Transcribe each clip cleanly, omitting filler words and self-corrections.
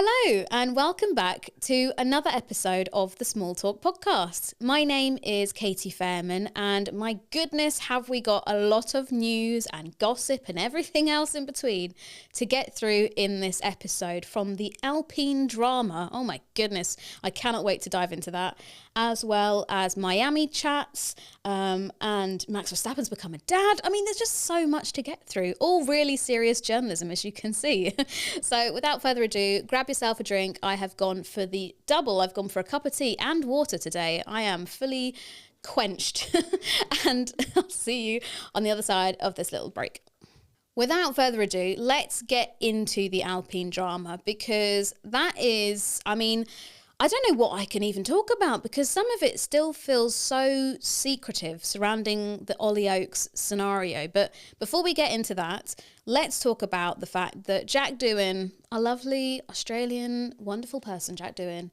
Hello and welcome back to another episode of the Small Talk podcast. My name is Katy Fairman and my goodness have we got a lot of news and gossip and everything else in between to get through in this episode from the Alpine drama. Oh my goodness, I cannot wait to dive into that, as well as Miami chats and Max Verstappen's become a dad. I mean, there's just so much to get through, all really serious journalism as you can see. So without further ado, grab yourself a drink. I have gone for the double. I've gone for a cup of tea and water today. I am fully quenched and I'll see you on the other side of this little break. Without further ado, let's get into the Alpine drama because that is, I don't know what I can even talk about because some of it still feels so secretive surrounding the Ollie Oakes scenario. But before we get into that, let's talk about the fact that Jack Doohan, a lovely Australian, wonderful person, Jack Doohan,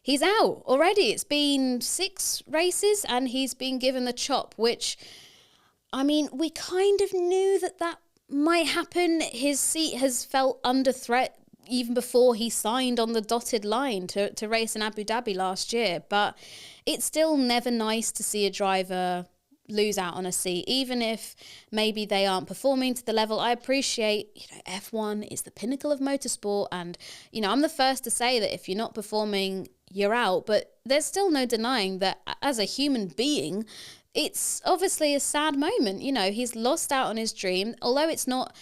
he's out already. It's been 6 races and he's been given the chop, which, we kind of knew that might happen. His seat has felt under threat even before he signed on the dotted line to race in Abu Dhabi last year. But it's still never nice to see a driver lose out on a seat, even if maybe they aren't performing to the level. I appreciate, F1 is the pinnacle of motorsport. And, I'm the first to say that if you're not performing, you're out. But there's still no denying that as a human being, it's obviously a sad moment. He's lost out on his dream, although it's not,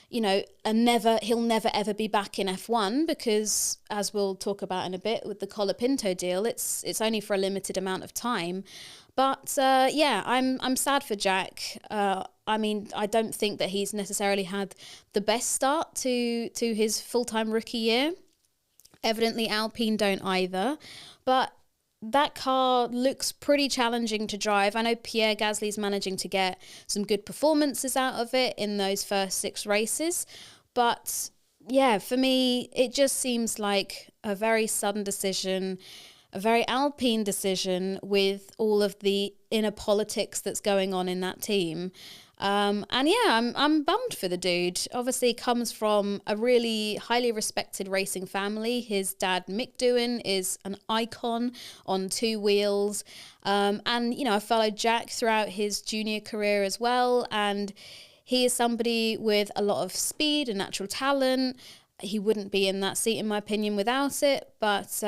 he'll never ever be back in F1 because, as we'll talk about in a bit with the Colapinto deal, it's only for a limited amount of time. But I'm sad for Jack. I don't think that he's necessarily had the best start to his full-time rookie year. Evidently, Alpine don't either. But that car looks pretty challenging to drive. I know Pierre Gasly's managing to get some good performances out of it in those first 6 races. But yeah, for me, it just seems like a very sudden decision, a very Alpine decision with all of the inner politics that's going on in that team. I'm bummed for the dude. Obviously comes from a really highly respected racing family. His dad, Mick Doohan, is an icon on 2 wheels. I followed Jack throughout his junior career as well. And he is somebody with a lot of speed and natural talent. He wouldn't be in that seat, in my opinion, without it. But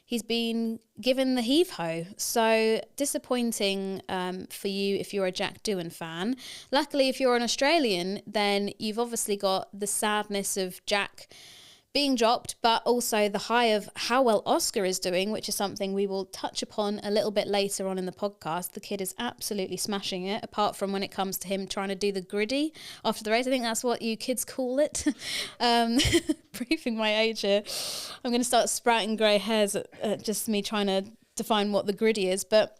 he's been given the heave-ho. So disappointing for you if you're a Jack Doohan fan. Luckily, if you're an Australian, then you've obviously got the sadness of Jack being dropped, but also the high of how well Oscar is doing, which is something we will touch upon a little bit later on in the podcast. The kid is absolutely smashing it, apart from when it comes to him trying to do the griddy after the race. I think that's what you kids call it. Briefing my age here. I'm going to start sprouting grey hairs at just me trying to define what the griddy is. But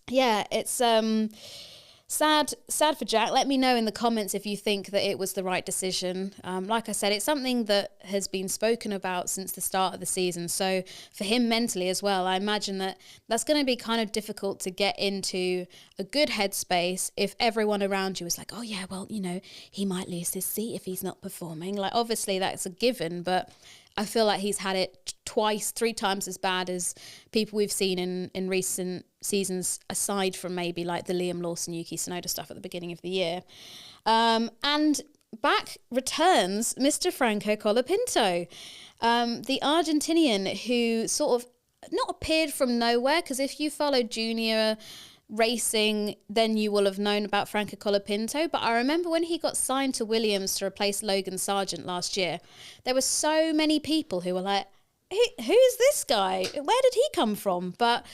yeah, it's sad for Jack. Let me know in the comments if you think that it was the right decision. Like I said, it's something that has been spoken about since the start of the season. So for him mentally as well, I imagine that's going to be kind of difficult to get into a good headspace if everyone around you is like, oh yeah, well, he might lose his seat if he's not performing. Like, obviously that's a given, but I feel like he's had it 3 times as bad as people we've seen in recent seasons, aside from maybe like the Liam Lawson, Yuki Tsunoda stuff at the beginning of the year. And back returns Mr. Franco Colapinto, the Argentinian who sort of not appeared from nowhere, because if you follow junior racing, then you will have known about Franco Colapinto. But I remember when he got signed to Williams to replace Logan Sargent last year, there were so many people who were like, who's this guy? Where did he come from? But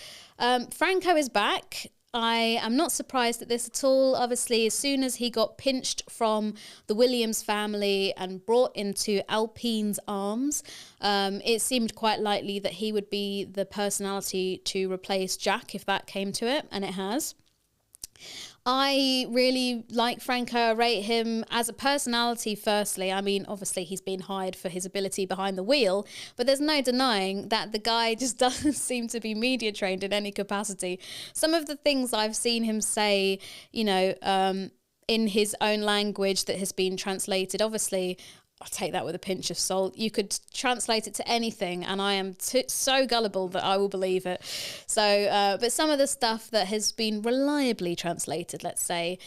Franco is back. I am not surprised at this at all. Obviously, as soon as he got pinched from the Williams family and brought into Alpine's arms, it seemed quite likely that he would be the personality to replace Jack if that came to it, and it has. I really like Franco. I rate him as a personality, firstly. Obviously, he's been hired for his ability behind the wheel, but there's no denying that the guy just doesn't seem to be media trained in any capacity. Some of the things I've seen him say, in his own language that has been translated, obviously, I'll take that with a pinch of salt. You could translate it to anything, and I am so gullible that I will believe it. So, but some of the stuff that has been reliably translated, let's say,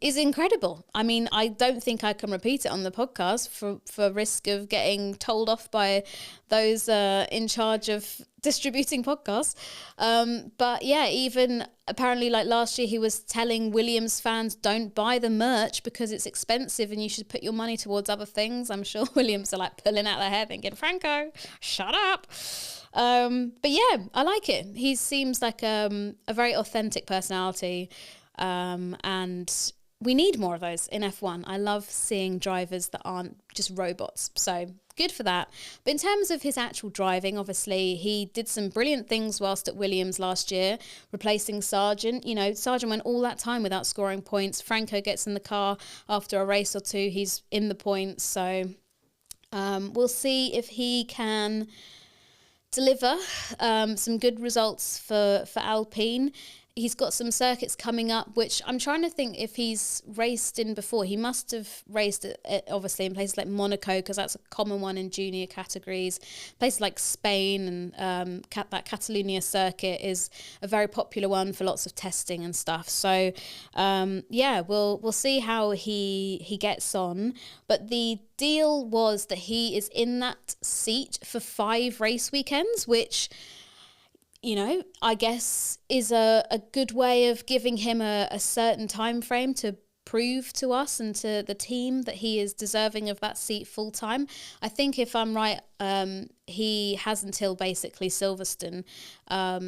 is incredible. I mean, I don't think I can repeat it on the podcast for risk of getting told off by those in charge of distributing podcasts. But yeah, even apparently like last year he was telling Williams fans, don't buy the merch because it's expensive and you should put your money towards other things. I'm sure Williams are like pulling out their hair thinking, Franco, shut up. But yeah, I like it. He seems like a very authentic personality, and we need more of those in F1. I love seeing drivers that aren't just robots. So good for that. But in terms of his actual driving, obviously, he did some brilliant things whilst at Williams last year, replacing Sargent. You know, Sargent went all that time without scoring points. Franco gets in the car after a race or two. He's in the points. So we'll see if he can deliver some good results for Alpine. He's got some circuits coming up, which I'm trying to think if he's raced in before. He must have raced obviously in places like Monaco, because that's a common one in junior categories. Places like Spain and that Catalonia circuit is a very popular one for lots of testing and stuff. So yeah, we'll see how he gets on. But the deal was that he is in that seat for 5 race weekends, which, you know, I guess is a good way of giving him a certain time frame to prove to us and to the team that he is deserving of that seat full time. I think if I'm right, he has until basically Silverstone.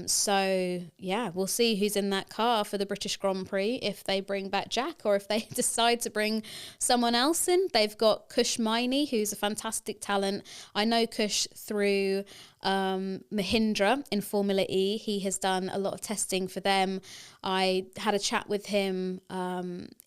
So yeah, we'll see who's in that car for the British Grand Prix, if they bring back Jack or if they decide to bring someone else in. They've got Kush Miney, who's a fantastic talent. I know Kush through Mahindra in Formula E. He has done a lot of testing for them. I had a chat with him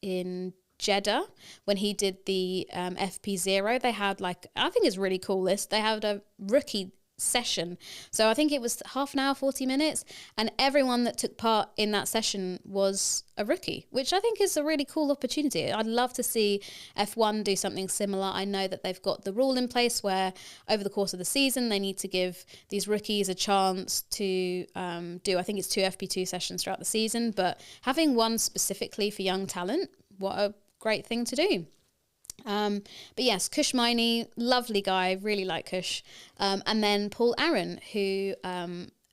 in Jeddah when he did the FP0. They had I think it's really cool this. They had a rookie session. So I think it was half an hour, 40 minutes. And everyone that took part in that session was a rookie, which I think is a really cool opportunity. I'd love to see F1 do something similar. I know that they've got the rule in place where over the course of the season, they need to give these rookies a chance to do, I think it's 2 FP2 sessions throughout the season, but having one specifically for young talent, what a great thing to do. But yes, Kush Miney, lovely guy, really like Kush. And then Paul Aaron, who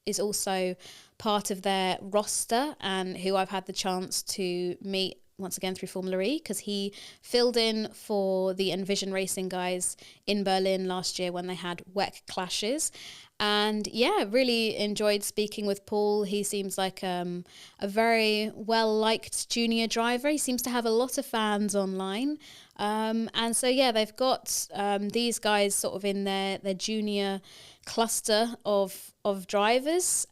is also part of their roster and who I've had the chance to meet once again through Formula E, because he filled in for the Envision Racing guys in Berlin last year when they had WEC clashes. And yeah, really enjoyed speaking with Paul. He seems like a very well-liked junior driver. He seems to have a lot of fans online. And so, yeah, they've got these guys sort of in their junior cluster of drivers.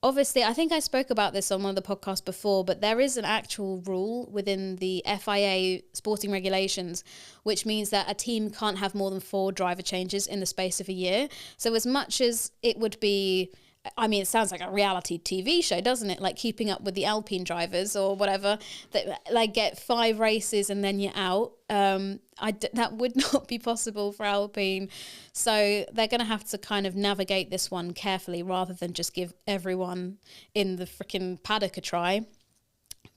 Obviously, I think I spoke about this on one of the podcasts before, but there is an actual rule within the FIA sporting regulations, which means that a team can't have more than 4 driver changes in the space of a year. So as much as it would be, I mean, it sounds like a reality TV show, doesn't it? Like Keeping Up with the Alpine drivers or whatever, that like get 5 races and then you're out. That would not be possible for Alpine. So they're going to have to kind of navigate this one carefully rather than just give everyone in the freaking paddock a try.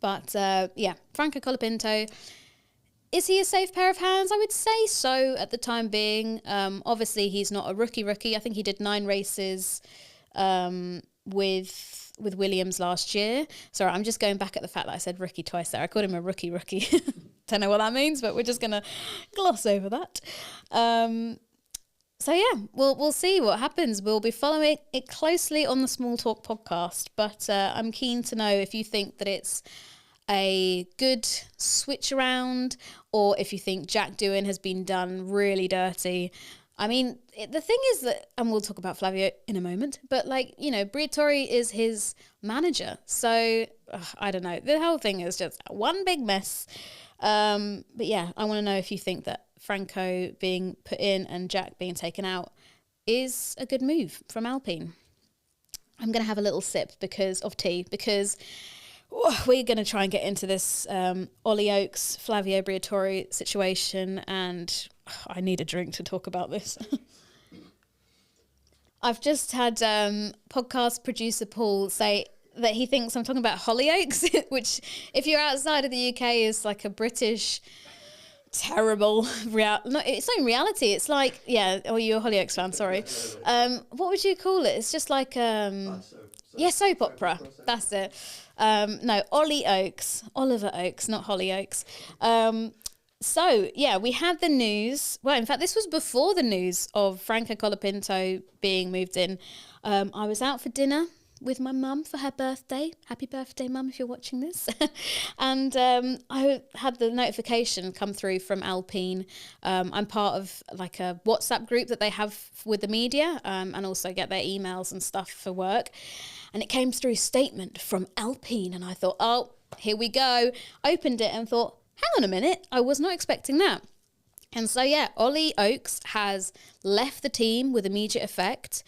But yeah, Franco Colapinto, is he a safe pair of hands? I would say so at the time being. Obviously, he's not a rookie. I think he did 9 races with Williams last year. Sorry, I'm just going back at the fact that I said rookie twice there. I called him a rookie. Don't know what that means, but we're just going to gloss over that. So yeah, we'll see what happens. We'll be following it closely on the Small Talk podcast, but I'm keen to know if you think that it's a good switch around or if you think Jack Doohan has been done really dirty. I mean, the thing is that, and we'll talk about Flavio in a moment, but like, you know, Briatore is his manager. So, I don't know. The whole thing is just one big mess. But yeah, I want to know if you think that Franco being put in and Jack being taken out is a good move from Alpine. I'm going to have a little sip of tea because we're going to try and get into this Ollie Oakes, Flavio Briatore situation, and I need a drink to talk about this. I've just had podcast producer Paul say that he thinks I'm talking about Hollyoaks, which, if you're outside of the UK, is like a British terrible it's not in reality. It's like, yeah, oh, you're a Hollyoaks fan, sorry. What would you call it? It's just like soap opera. That's it. No, Oliver Oakes, not Hollyoaks. So, yeah, we had the news. Well, in fact, this was before the news of Franco Colapinto being moved in. I was out for dinner with my mum for her birthday. Happy birthday, mum, if you're watching this. And I had the notification come through from Alpine. I'm part of like a WhatsApp group that they have with the media, and also get their emails and stuff for work. And it came through statement from Alpine, and I thought, oh, here we go. Opened it and thought, hang on a minute, I was not expecting that. And so, yeah, Ollie Oakes has left the team with immediate effect.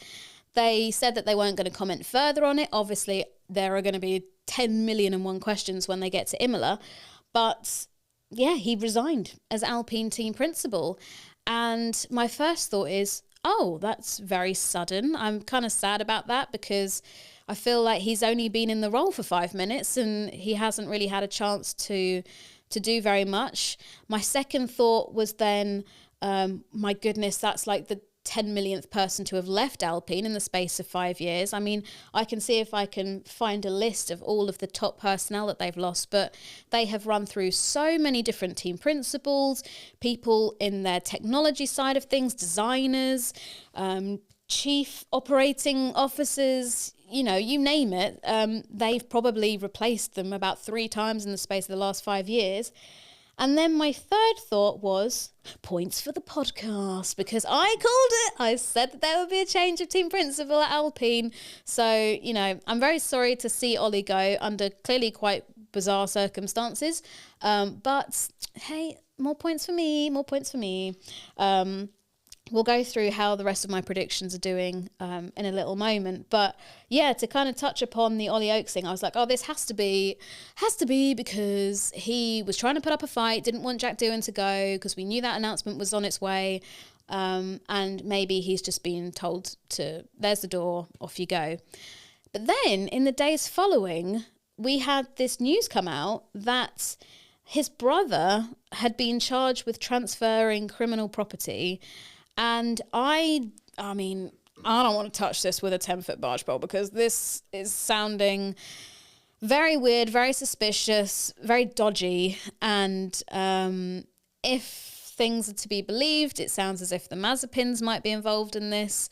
They said that they weren't going to comment further on it. Obviously, there are going to be 10 million and one questions when they get to Imola. But, yeah, he resigned as Alpine team principal. And my first thought is, oh, that's very sudden. I'm kind of sad about that because I feel like he's only been in the role for 5 minutes and he hasn't really had a chance to do very much. My second thought was then, my goodness, that's like the 10 millionth person to have left Alpine in the space of 5 years. I mean, I can see if I can find a list of all of the top personnel that they've lost, but they have run through so many different team principals, people in their technology side of things, designers, chief operating officers, you know, you name it. They've probably replaced them about 3 times in the space of the last 5 years. And then my third thought was points for the podcast, because I called it. I said that there would be a change of team principal at Alpine. So, you know, I'm very sorry to see Ollie go under clearly quite bizarre circumstances. But hey, more points for me, more points for me. We'll go through how the rest of my predictions are doing in a little moment. But yeah, to kind of touch upon the Ollie Oakes thing, I was like, oh, this has to be because he was trying to put up a fight, didn't want Jack Doohan to go because we knew that announcement was on its way. And maybe he's just been told to, there's the door, off you go. But then in the days following, we had this news come out that his brother had been charged with transferring criminal property. And I mean, I don't want to touch this with a 10-foot barge pole because this is sounding very weird, very suspicious, very dodgy. And if things are to be believed, it sounds as if the Mazepins might be involved in this,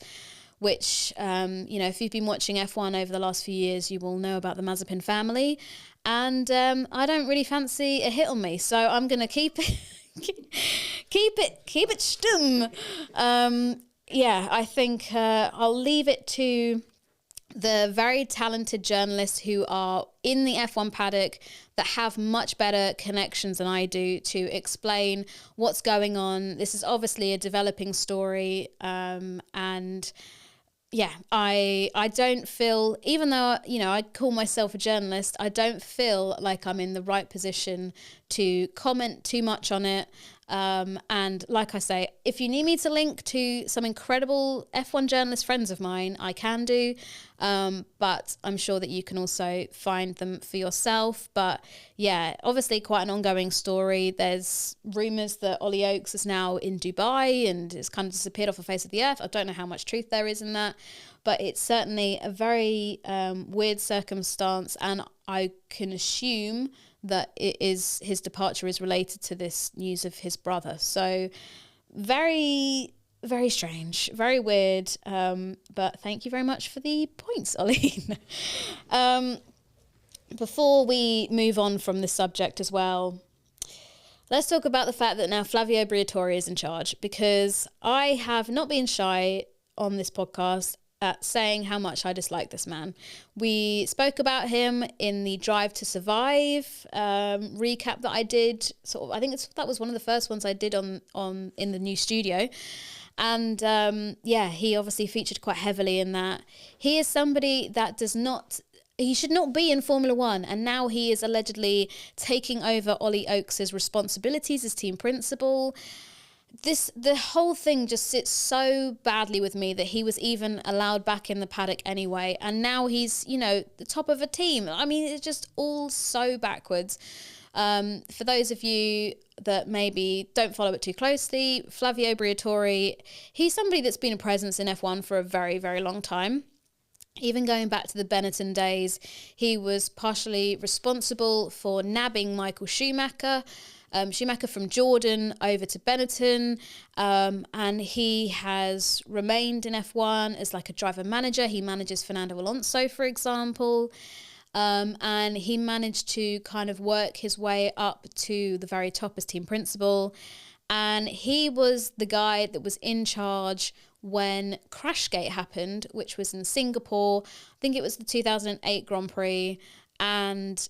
which, you know, if you've been watching F1 over the last few years, you will know about the Mazepin family. And I don't really fancy a hit on me, so I'm going to keep it. keep it stum. Yeah, I think I'll leave it to the very talented journalists who are in the F1 paddock that have much better connections than I do to explain what's going on. This is obviously a developing story, and yeah, I don't feel, even though, you know, I call myself a journalist, I don't feel like I'm in the right position to comment too much on it. And like I say, if you need me to link to some incredible F1 journalist friends of mine, I can do. But I'm sure that you can also find them for yourself. But yeah, obviously quite an ongoing story. There's rumours that Ollie Oakes is now in Dubai and has kind of disappeared off the face of the earth. I don't know how much truth there is in that, but it's certainly a very weird circumstance, and I can assume that his departure is related to this news of his brother. So very, very strange, very weird. But thank you very much for the points, Ollie. Before we move on from this subject as well, let's talk about the fact that now Flavio Briatore is in charge, because I have not been shy on this podcast at saying how much I dislike this man. We spoke about him in the Drive to Survive recap that I did. Sort of, I think that was one of the first ones I did on in the new studio. And yeah, he obviously featured quite heavily in that. He is somebody that does not he should not be in Formula One, and now he is allegedly taking over Ollie Oakes' responsibilities as team principal. The whole thing just sits so badly with me that he was even allowed back in the paddock anyway, and now he's, the top of a team. I mean, it's just all so backwards. For those of you that maybe don't follow it too closely, Flavio Briatore, he's somebody that's been a presence in F1 for a very, very long time. Even going back to the Benetton days, he was partially responsible for nabbing Michael Schumacher from Jordan over to Benetton, and he has remained in F1 as like a driver manager. He manages Fernando Alonso, for example, and he managed to kind of work his way up to the very top as team principal. And he was the guy that was in charge when Crashgate happened, which was in Singapore. I think it was the 2008 Grand Prix. And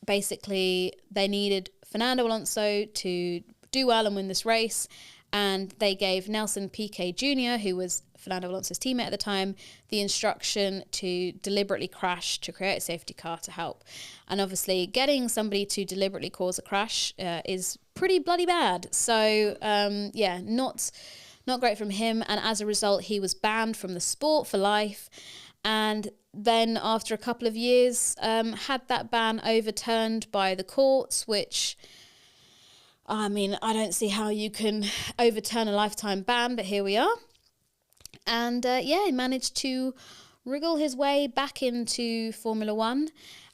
basically, they needed Fernando Alonso to do well and win this race. And they gave Nelson Piquet Jr., who was Fernando Alonso's teammate at the time, the instruction to deliberately crash to create a safety car to help. And obviously, getting somebody to deliberately cause a crash is pretty bloody bad. So, not great from him. And as a result, he was banned from the sport for life. And then after a couple of years, had that ban overturned by the courts, which, I mean, I don't see how you can overturn a lifetime ban, but here we are. And he managed to wriggle his way back into Formula One.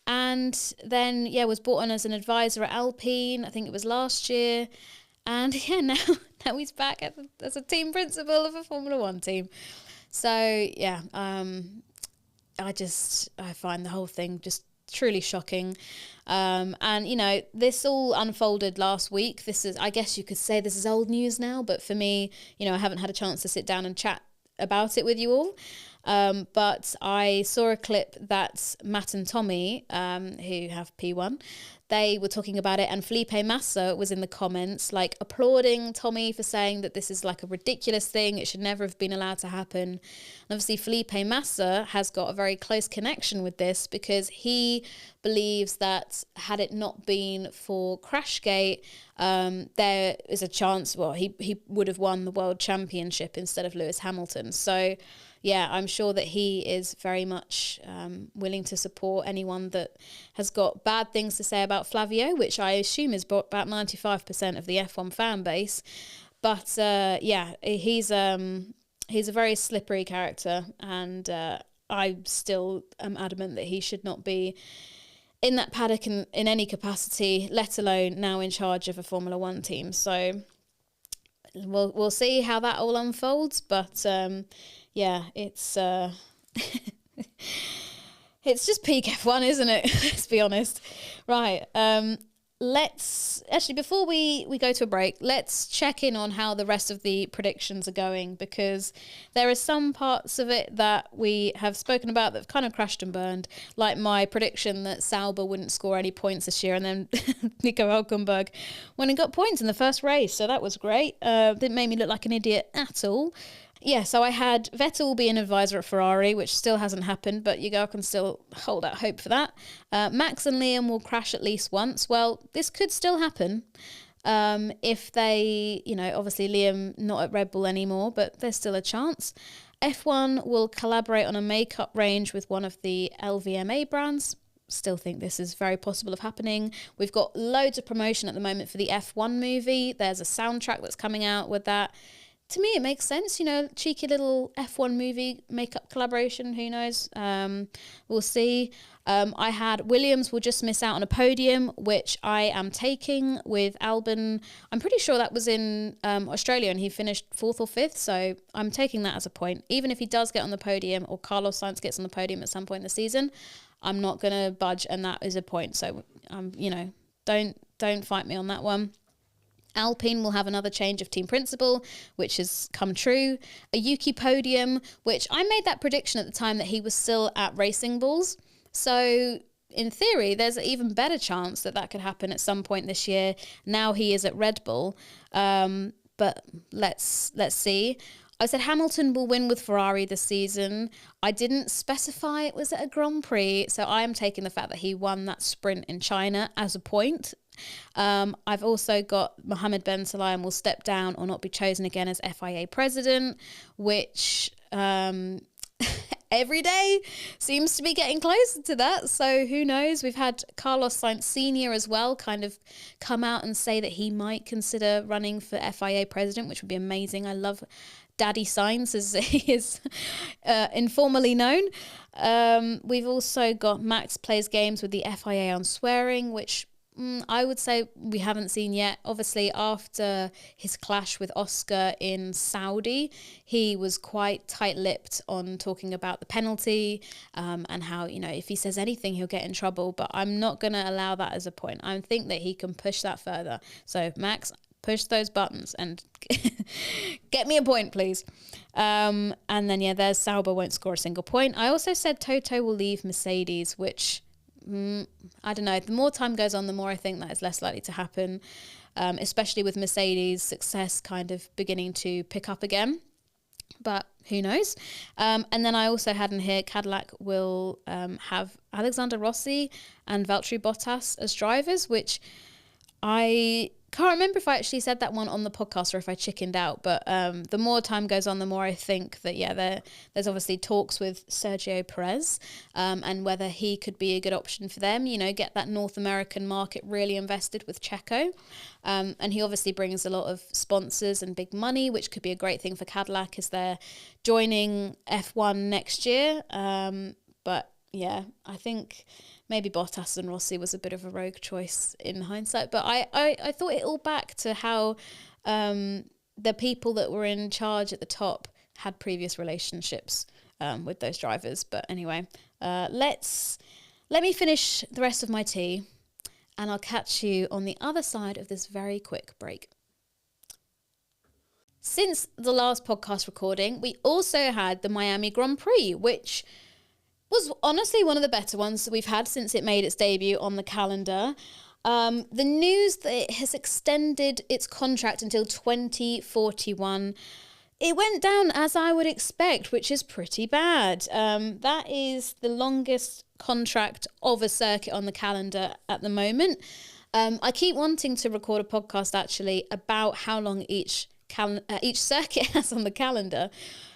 And then, was brought on as an advisor at Alpine, I think it was last year. And now he's back as a team principal of a Formula One team. So, I find the whole thing just truly shocking. And, this all unfolded last week. I guess you could say this is old news now, but for me, I haven't had a chance to sit down and chat about it with you all. But I saw a clip that Matt and Tommy, who have P1, they were talking about it, and Felipe Massa was in the comments, like, applauding Tommy for saying that this is like a ridiculous thing, it should never have been allowed to happen. And obviously Felipe Massa has got a very close connection with this, because he believes that had it not been for Crashgate, there is a chance, he would have won the world championship instead of Lewis Hamilton. So I'm sure that he is very much willing to support anyone that has got bad things to say about Flavio, which I assume is about 95% of the F1 fan base. But he's a very slippery character, and I still am adamant that he should not be in that paddock in any capacity, let alone now in charge of a Formula One team. So we'll see how that all unfolds, but it's it's just peak F1, isn't it? Let's be honest. Right. Let's actually, before we go to a break, let's check in on how the rest of the predictions are going, because there are some parts of it that we have spoken about that have kind of crashed and burned, like my prediction that Sauber wouldn't score any points this year, and then Nico Hülkenberg went and got points in the first race, so that was great. Didn't make me look like an idiot at all. So I had Vettel be an advisor at Ferrari, which still hasn't happened, but you can still hold out hope for that. Max and Liam will crash at least once. Well, this could still happen if they, obviously Liam not at Red Bull anymore, but there's still a chance. F1 will collaborate on a makeup range with one of the LVMA brands. Still think this is very possible of happening. We've got loads of promotion at the moment for the F1 movie. There's a soundtrack that's coming out with that. To me, it makes sense, cheeky little F1 movie makeup collaboration. Who knows? We'll see. I had Williams will just miss out on a podium, which I am taking with Albon. I'm pretty sure that was in Australia, and he finished 4th or 5th. So I'm taking that as a point. Even if he does get on the podium, or Carlos Sainz gets on the podium at some point in the season, I'm not going to budge, and that is a point. So, don't fight me on that one. Alpine will have another change of team principal, which has come true. A Yuki podium, which I made that prediction at the time that he was still at Racing Bulls. So in theory, there's an even better chance that could happen at some point this year. Now he is at Red Bull. But let's see. I said Hamilton will win with Ferrari this season. I didn't specify it was at a Grand Prix, so I am taking the fact that he won that sprint in China as a point. I've also got Mohammed Ben Sulayem will step down or not be chosen again as FIA president, which every day seems to be getting closer to that. So who knows? We've had Carlos Sainz Sr. as well kind of come out and say that he might consider running for FIA president, which would be amazing. I love Daddy Sainz, as he is informally known. We've also got Max plays games with the FIA on swearing, which I would say we haven't seen yet. Obviously, after his clash with Oscar in Saudi, he was quite tight-lipped on talking about the penalty and how, if he says anything, he'll get in trouble. But I'm not going to allow that as a point. I think that he can push that further. So, Max, push those buttons and get me a point, please. And then, there's Sauber won't score a single point. I also said Toto will leave Mercedes, which... I don't know. The more time goes on, the more I think that is less likely to happen, especially with Mercedes' success kind of beginning to pick up again. But who knows? And then I also had in here Cadillac will have Alexander Rossi and Valtteri Bottas as drivers, which I can't remember if I actually said that one on the podcast or if I chickened out. But the more time goes on, the more I think that, there's obviously talks with Sergio Perez and whether he could be a good option for them, get that North American market really invested with Checo. And he obviously brings a lot of sponsors and big money, which could be a great thing for Cadillac as they're joining F1 next year. But yeah, I think maybe Bottas and Rossi was a bit of a rogue choice in hindsight. But I thought it all back to how the people that were in charge at the top had previous relationships with those drivers. But anyway, let me finish the rest of my tea and I'll catch you on the other side of this very quick break. Since the last podcast recording, we also had the Miami Grand Prix, which was honestly one of the better ones that we've had since it made its debut on the calendar. The news that it has extended its contract until 2041, it went down as I would expect, which is pretty bad. That is the longest contract of a circuit on the calendar at the moment. I keep wanting to record a podcast actually about how long each circuit has on the calendar.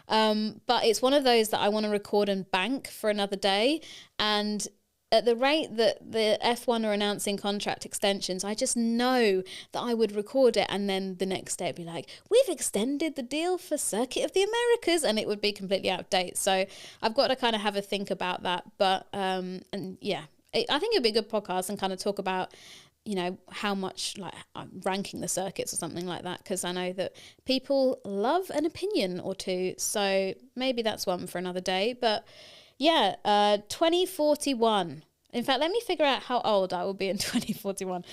But it's one of those that I want to record and bank for another day. And at the rate that the F1 are announcing contract extensions, I just know that I would record it and then the next day it'd be like, we've extended the deal for Circuit of the Americas, and it would be completely out of date. So I've got to kind of have a think about that. But, I think it'd be a good podcast and kind of talk about how much I'm ranking the circuits or something like that, because I know that people love an opinion or two. So maybe that's one for another day. But 2041. In fact, let me figure out how old I will be in 2041.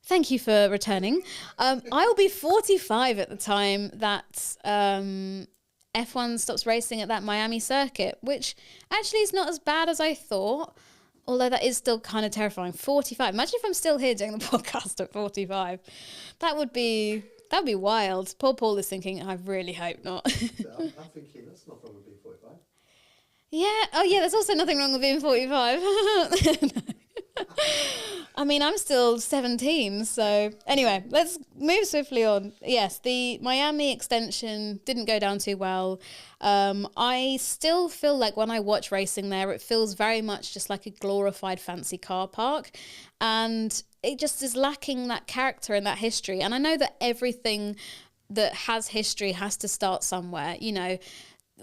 Thank you for returning. I will be 45 at the time that F1 stops racing at that Miami circuit, which actually is not as bad as I thought. Although that is still kind of terrifying. 45. Imagine if I'm still here doing the podcast at 45. That would be wild. Poor Paul is thinking, I really hope not. I'm thinking that's not wrong with being 45. Yeah. Oh, yeah. There's also nothing wrong with being 45. I mean, I'm still 17. So anyway, let's move swiftly on. Yes, the Miami extension didn't go down too well. I still feel like when I watch racing there, it feels very much just like a glorified fancy car park. And it just is lacking that character and that history. And I know that everything that has history has to start somewhere,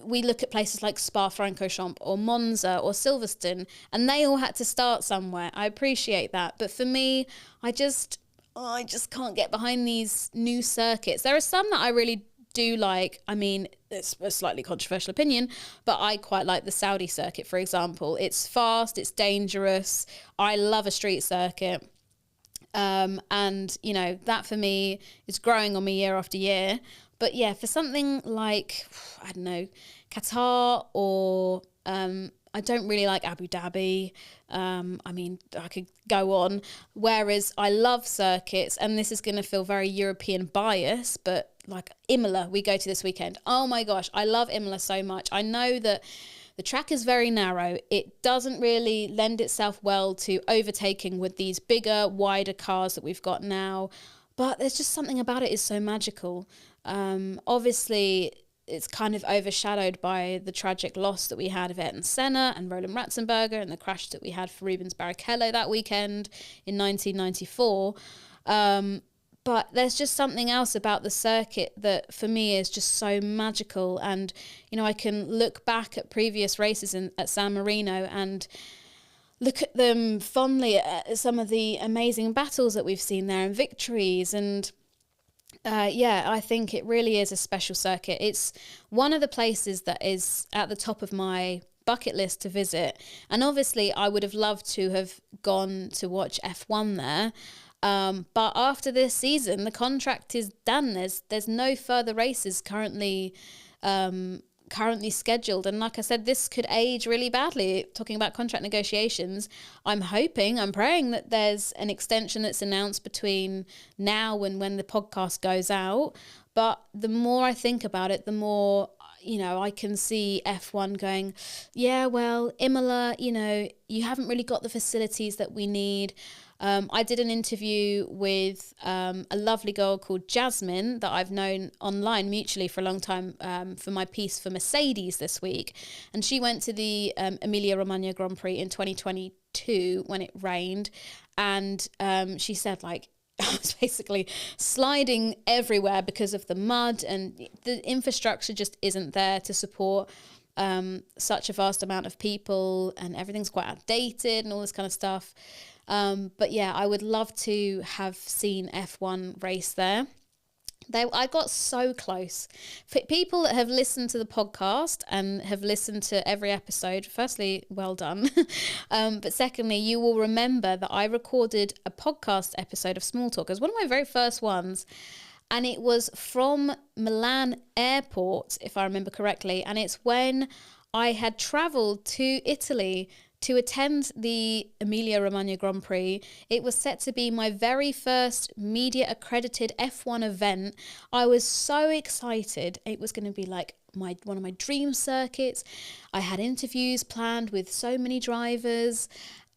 we look at places like Spa-Francorchamps or Monza or Silverstone, and they all had to start somewhere. I appreciate that. But for me, I just can't get behind these new circuits. There are some that I really do like. I mean, it's a slightly controversial opinion, but I quite like the Saudi circuit, for example. It's fast, it's dangerous. I love a street circuit. And, that for me is growing on me year after year. But yeah, for something like, I don't know, Qatar or I don't really like Abu Dhabi. I mean, I could go on. Whereas I love circuits, and this is going to feel very European bias, but like Imola we go to this weekend. Oh my gosh, I love Imola so much. I know that the track is very narrow. It doesn't really lend itself well to overtaking with these bigger, wider cars that we've got now. But there's just something about it is so magical. Obviously, it's kind of overshadowed by the tragic loss that we had of Ayrton Senna and Roland Ratzenberger and the crash that we had for Rubens Barrichello that weekend in 1994. But there's just something else about the circuit that for me is just so magical. And, you know, I can look back at previous races at San Marino and look at them fondly at some of the amazing battles that we've seen there and victories. And I think it really is a special circuit. It's one of the places that is at the top of my bucket list to visit. And obviously I would have loved to have gone to watch F1 there. But after this season, the contract is done. There's no further races currently scheduled. And like I said, this could age really badly. Talking about contract negotiations, I'm praying that there's an extension that's announced between now and when the podcast goes out. But the more I think about it, the more, you know, I can see F1 going, yeah, well, Imola, you know, you haven't really got the facilities that we need. I did an interview with a lovely girl called Jasmine that I've known online mutually for a long time for my piece for Mercedes this week. And she went to the Emilia-Romagna Grand Prix in 2022 when it rained. And she said, like, I was basically sliding everywhere because of the mud, and the infrastructure just isn't there to support such a vast amount of people, and everything's quite outdated and all this kind of stuff. But yeah, I would love to have seen F1 race there. I got so close. For people that have listened to the podcast and have listened to every episode, firstly, well done. But secondly, you will remember that I recorded a podcast episode of Small Talk. It was one of my very first ones. And it was from Milan Airport, if I remember correctly. And it's when I had travelled to Italy to attend the Emilia-Romagna Grand Prix. It was set to be my very first media-accredited F1 event. I was so excited. It was going to be like one of my dream circuits. I had interviews planned with so many drivers,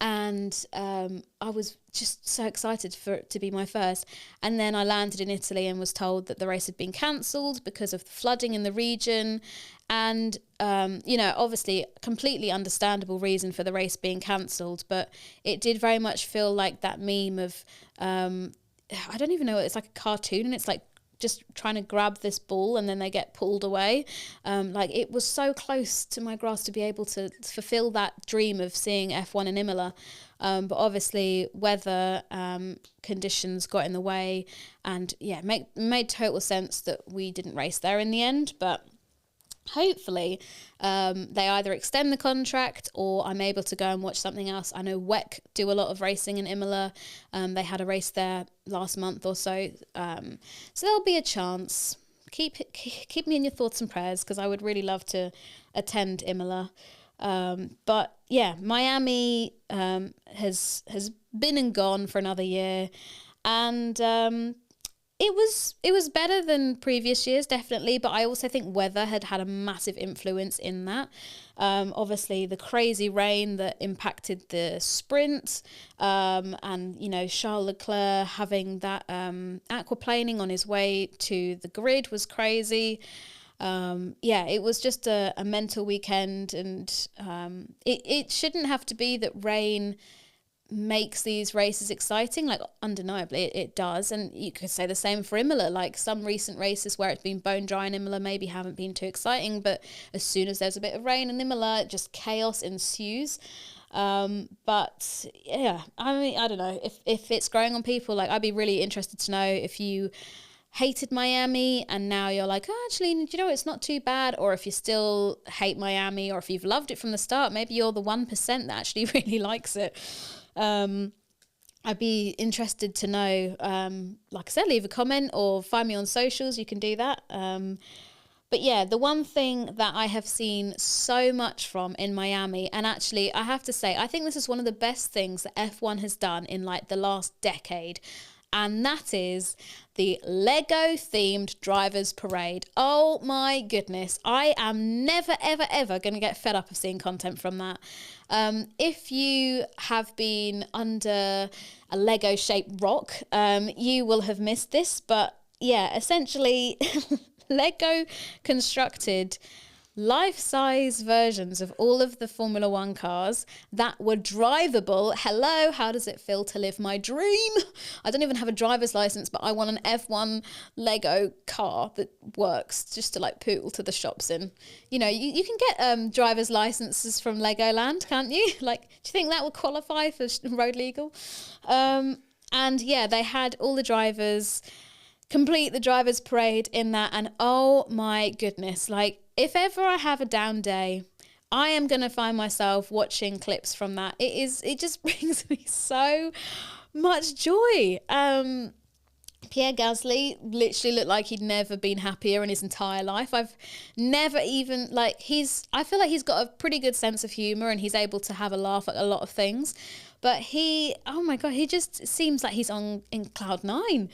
and I was just so excited for it to be my first. And then I landed in Italy and was told that the race had been cancelled because of the flooding in the region. And, you know, obviously completely understandable reason for the race being cancelled, but it did very much feel like that meme of, I don't even know, it's like a cartoon, and it's like just trying to grab this ball and then they get pulled away. Like, it was so close to my grasp to be able to fulfill that dream of seeing F1 in Imola. But obviously weather conditions got in the way, and yeah, made total sense that we didn't race there in the end. But hopefully they either extend the contract or I'm able to go and watch something else. I know WEC do a lot of racing in Imola. They had a race there last month or so. So there'll be a chance. Keep me in your thoughts and prayers, because I would really love to attend Imola. But yeah, Miami has been and gone for another year, and it was better than previous years, definitely, but I also think weather had a massive influence in that. Obviously, the crazy rain that impacted the sprint, and, you know, Charles Leclerc having that aquaplaning on his way to the grid was crazy. It was just a mental weekend, and it shouldn't have to be that rain makes these races exciting. Like, undeniably it does, and you could say the same for Imola. Like, some recent races where it's been bone dry in Imola maybe haven't been too exciting, but as soon as there's a bit of rain in Imola, just chaos ensues. But yeah, I mean, I don't know if it's growing on people. Like, I'd be really interested to know if you hated Miami and now you're like, oh, actually, do you know, it's not too bad. Or if you still hate Miami, or if you've loved it from the start, maybe you're the 1% that actually really likes it. I'd be interested to know. Like I said, leave a comment or find me on socials. You can do that. But yeah, the one thing that I have seen so much from in Miami, and actually I have to say, I think this is one of the best things that F1 has done in like the last decade. and that is the Lego themed drivers parade. Oh my goodness. I am never, ever, ever going to get fed up of seeing content from that. If you have been under a Lego shaped rock, you will have missed this, but yeah, essentially Lego constructed life-size versions of all of the Formula One cars that were drivable. Hello, how does it feel to live my dream? I don't even have a driver's license, but I want an F1 Lego car that works just to like poodle to the shops in. You know, you can get driver's licenses from Legoland, can't you? Like, do you think that will qualify for road legal? And yeah, they had all the drivers complete the drivers parade in that, and oh my goodness, like, if ever I have a down day, I am going to find myself watching clips from that. It just brings me so much joy. Pierre Gasly literally looked like he'd never been happier in his entire life. I've never even, like, I feel like he's got a pretty good sense of humor and he's able to have a laugh at a lot of things. But oh my God, he just seems like he's in cloud nine.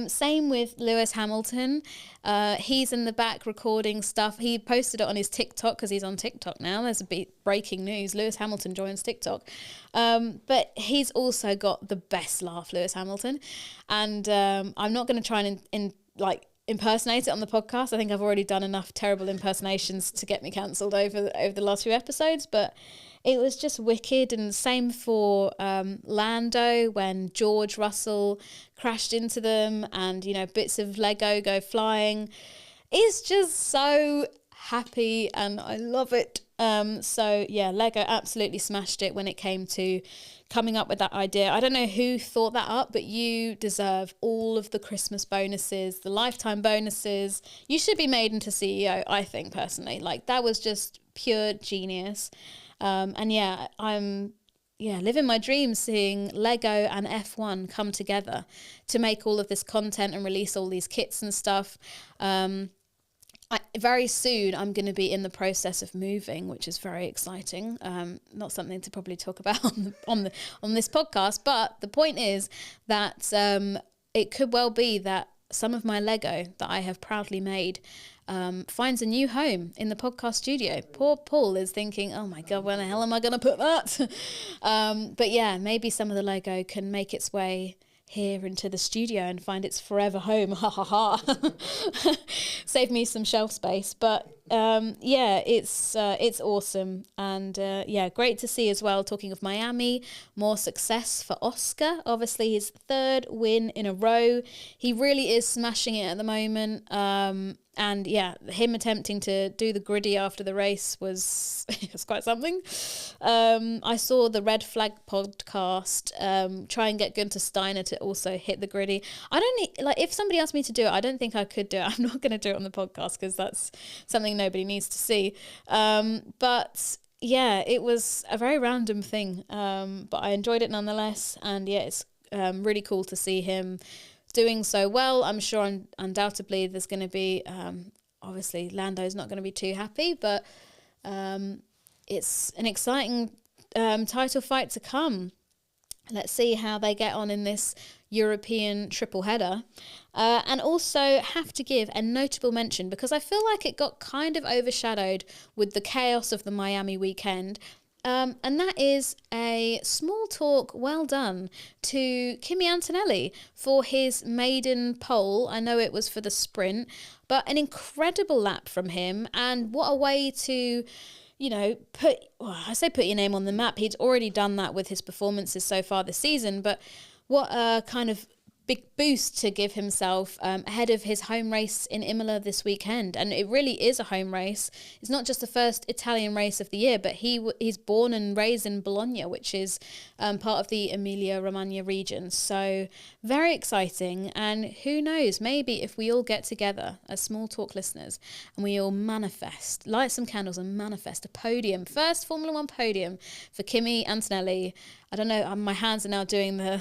Same with Lewis Hamilton. He's in the back recording stuff. He posted it on his TikTok because he's on TikTok now. There's a bit breaking news. Lewis Hamilton joins TikTok. But he's also got the best laugh, Lewis Hamilton. And I'm not going to try and impersonate it on the podcast. I think I've already done enough terrible impersonations to get me cancelled over the last few episodes, but it was just wicked. And same for Lando when George Russell crashed into them and, you know, bits of Lego go flying. It's just so happy and I love it. So yeah, Lego absolutely smashed it when it came to coming up with that idea. I don't know who thought that up, but you deserve all of the Christmas bonuses, the lifetime bonuses. You should be made into CEO, I think, personally. Like, that was just pure genius. And yeah, I'm living my dream seeing Lego and F1 come together to make all of this content and release all these kits and stuff. Very soon I'm going to be in the process of moving, which is very exciting. Not something to probably talk about on this podcast, but the point is that it could well be that some of my Lego that I have proudly made finds a new home in the podcast studio. Poor Paul is thinking, oh my God, where the hell am I going to put that? But yeah, maybe some of the Lego can make its way here into the studio and find its forever home. Ha ha ha. Save me some shelf space. But yeah, it's awesome. And yeah, great to see as well, talking of Miami, more success for Oscar. Obviously his third win in a row. He really is smashing it at the moment. And yeah, him attempting to do the griddy after the race was quite something. I saw the Red Flag podcast try and get Gunther Steiner to also hit the griddy. I don't need, like, if somebody asked me to do it, I don't think I could do it. I'm not going to do it on the podcast because that's something nobody needs to see. But yeah, it was a very random thing, but I enjoyed it nonetheless. And yeah, it's really cool to see him doing so well. I'm sure undoubtedly there's going to be, obviously Lando's not going to be too happy, but it's an exciting title fight to come. Let's see how they get on in this European triple header. And also have to give a notable mention, because I feel like it got kind of overshadowed with the chaos of the Miami weekend. And that is a small talk well done to Kimi Antonelli for his maiden pole. I know it was for the sprint, but an incredible lap from him. And what a way to, you know, put your name on the map. He'd already done that with his performances so far this season, but what a kind of big boost to give himself ahead of his home race in Imola this weekend. And it really is a home race. It's not just the first Italian race of the year, but he's born and raised in Bologna, which is part of the Emilia-Romagna region. So very exciting. And who knows, maybe if we all get together as Small Talk listeners and we all manifest, light some candles and manifest a podium, first Formula One podium for Kimi Antonelli. I don't know, my hands are now doing the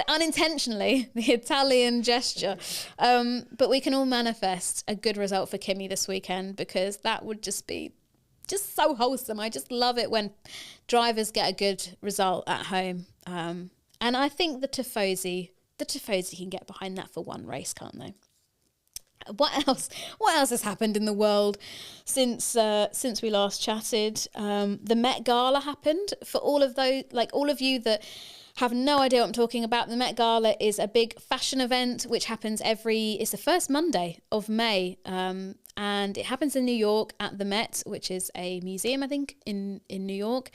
unintentionally, the Italian gesture. But we can all manifest a good result for Kimi this weekend, because that would just be just so wholesome. I just love it when drivers get a good result at home. And I think the Tifosi the Tifosi can get behind that for one race, can't they? What else has happened in the world since we last chatted? The Met Gala happened. For all of you that have no idea what I'm talking about, the Met Gala is a big fashion event which happens it's the first Monday of May, and it happens in New York at the Met, which is a museum, I think, in New York.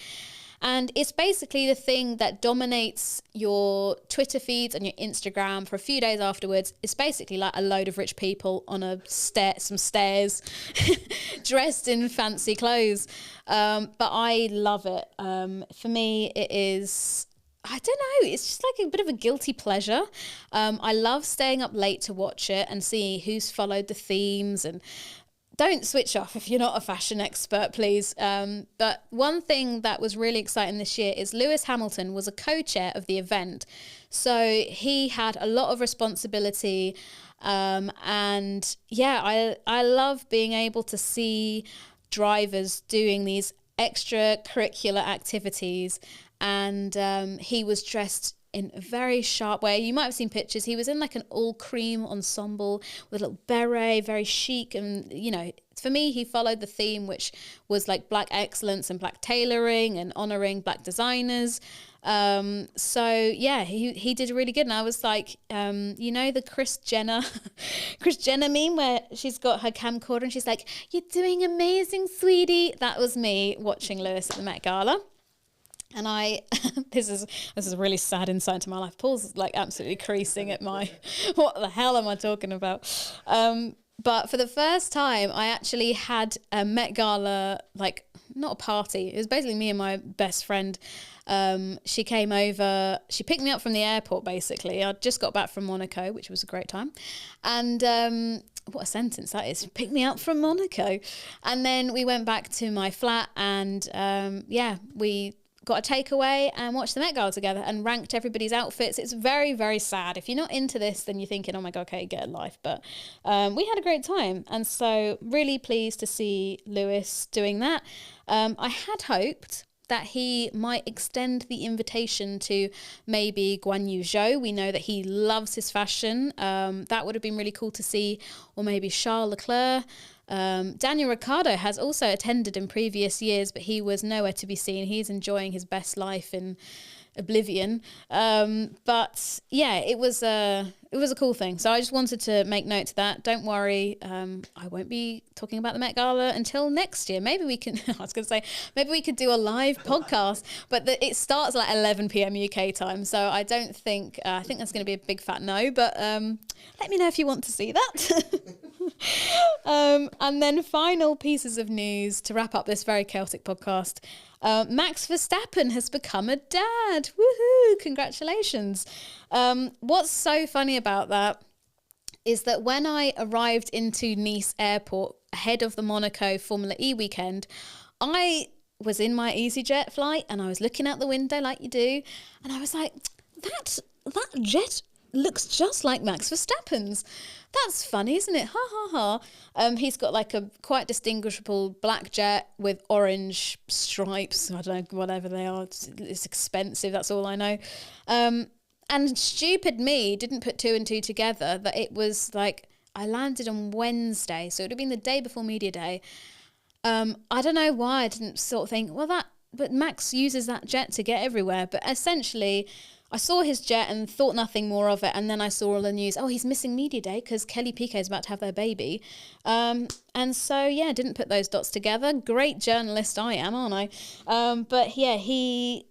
And it's basically the thing that dominates your Twitter feeds and your Instagram for a few days afterwards. It's basically like a load of rich people on some stairs dressed in fancy clothes. But I love it. For me, it is, I don't know, it's just like a bit of a guilty pleasure. I love staying up late to watch it and see who's followed the themes. And don't switch off if you're not a fashion expert, please. But one thing that was really exciting this year is Lewis Hamilton was a co-chair of the event. So he had a lot of responsibility. And yeah, I love being able to see drivers doing these extracurricular activities. And he was dressed in a very sharp way. You might have seen pictures. He was in like an all cream ensemble with a little beret, very chic. And, you know, for me, he followed the theme, which was like black excellence and black tailoring and honoring black designers. So yeah, he did really good. And I was like, you know, the Kris Jenner meme where she's got her camcorder and she's like, "You're doing amazing, sweetie." That was me watching Lewis at the Met Gala. And this is a really sad insight into my life. Paul's like absolutely creasing at my, what the hell am I talking about? But for the first time, I actually had a Met Gala, like not a party. It was basically me and my best friend. She came over, she picked me up from the airport, basically. I just got back from Monaco, which was a great time. And what a sentence that is, pick me up from Monaco. And then we went back to my flat and we got a takeaway and watched the Met Gala together and ranked everybody's outfits. It's very, very sad. If you're not into this, then you're thinking, oh my God, okay, get a life. But we had a great time. And so really pleased to see Lewis doing that. I had hoped that he might extend the invitation to maybe Guan Yu Zhou. We know that he loves his fashion. That would have been really cool to see. Or maybe Charles Leclerc. Daniel Ricciardo has also attended in previous years, but he was nowhere to be seen. He's enjoying his best life in oblivion. But yeah, it was a cool thing. So I just wanted to make note of that. Don't worry, I won't be talking about the Met Gala until next year. Maybe we can, I was going to say, maybe we could do a live podcast, but it starts at 11 p.m. UK time. So I don't think, I think that's going to be a big fat no, but let me know if you want to see that. And then final pieces of news to wrap up this very chaotic podcast. Max Verstappen has become a dad. Woohoo! Congratulations. What's so funny about that is that when I arrived into Nice airport ahead of the Monaco Formula E weekend, I was in my EasyJet flight and I was looking out the window like you do, and I was like, that jet looks just like Max Verstappen's. That's funny, isn't it? Ha ha ha. He's got like a quite distinguishable black jet with orange stripes. I don't know, whatever they are. It's expensive, that's all I know. And stupid me didn't put two and two together that it was like, I landed on Wednesday, so it would have been the day before Media Day. I don't know why I didn't sort of think, but Max uses that jet to get everywhere. But essentially, I saw his jet and thought nothing more of it. And then I saw all the news. Oh, he's missing Media Day because Kelly Piquet is about to have their baby. And so, yeah, didn't put those dots together. Great journalist I am, aren't I? But yeah, she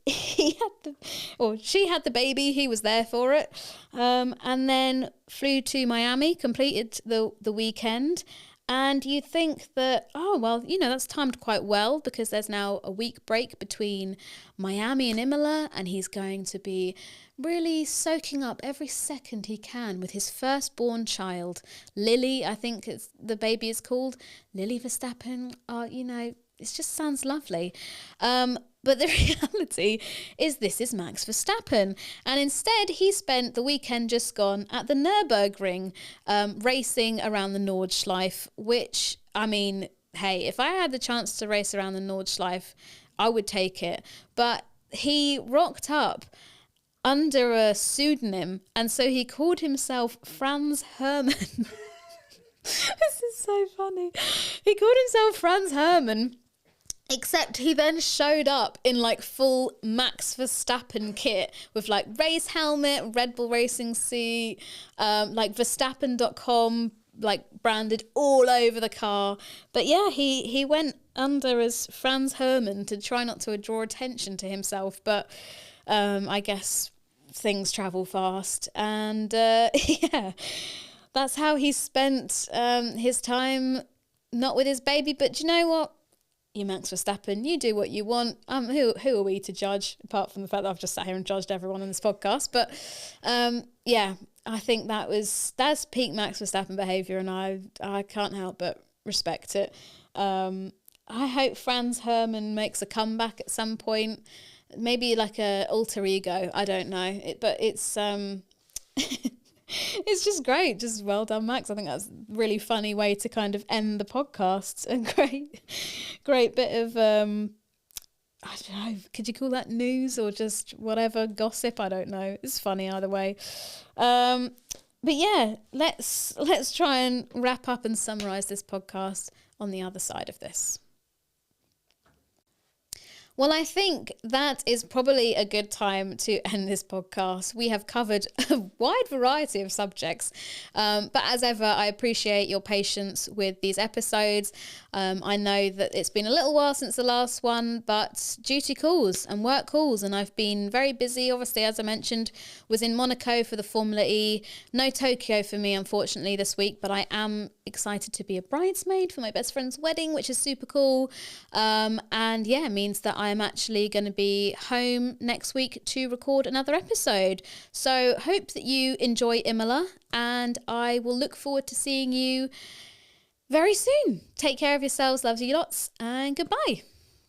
had the baby. He was there for it. And then flew to Miami, completed the weekend. And you think that, oh, well, that's timed quite well because there's now a week break between Miami and Imola, and he's going to be really soaking up every second he can with his firstborn child, Lily, I think the baby is called, Lily Verstappen. It just sounds lovely. But the reality is this is Max Verstappen. And instead, he spent the weekend just gone at the Nürburgring racing around the Nordschleife, which, I mean, hey, if I had the chance to race around the Nordschleife, I would take it. But he rocked up under a pseudonym, and so he called himself Franz Hermann. This is so funny. He called himself Franz Hermann, except he then showed up in like full Max Verstappen kit with like race helmet, Red Bull racing seat, like Verstappen.com like branded all over the car. But yeah, he went under as Franz Hermann to try not to draw attention to himself. But I guess things travel fast, and yeah, that's how he spent his time, not with his baby. But do you know what? You Max Verstappen, you do what you want. Who are we to judge, apart from the fact that I've just sat here and judged everyone in this podcast? But yeah, I think that's peak Max Verstappen behaviour, and I can't help but respect it. I hope Franz Hermann makes a comeback at some point, maybe like a alter ego. I don't know, but it's it's just great. Just well done, Max. I think that's a really funny way to kind of end the podcast. A great bit of I don't know, could you call that news or just whatever, gossip? I don't know. It's funny either way. But yeah, let's try and wrap up and summarize this podcast on the other side of this. Well, I think that is probably a good time to end this podcast. We have covered a wide variety of subjects, but as ever, I appreciate your patience with these episodes. I know that it's been a little while since the last one, but duty calls and work calls, and I've been very busy. Obviously, as I mentioned, was in Monaco for the Formula E. No Tokyo for me, unfortunately, this week, but I am excited to be a bridesmaid for my best friend's wedding, which is super cool. And yeah, it means that I'm actually going to be home next week to record another episode. So hope that you enjoy Imola, and I will look forward to seeing you very soon. Take care of yourselves, loves you lots, and goodbye.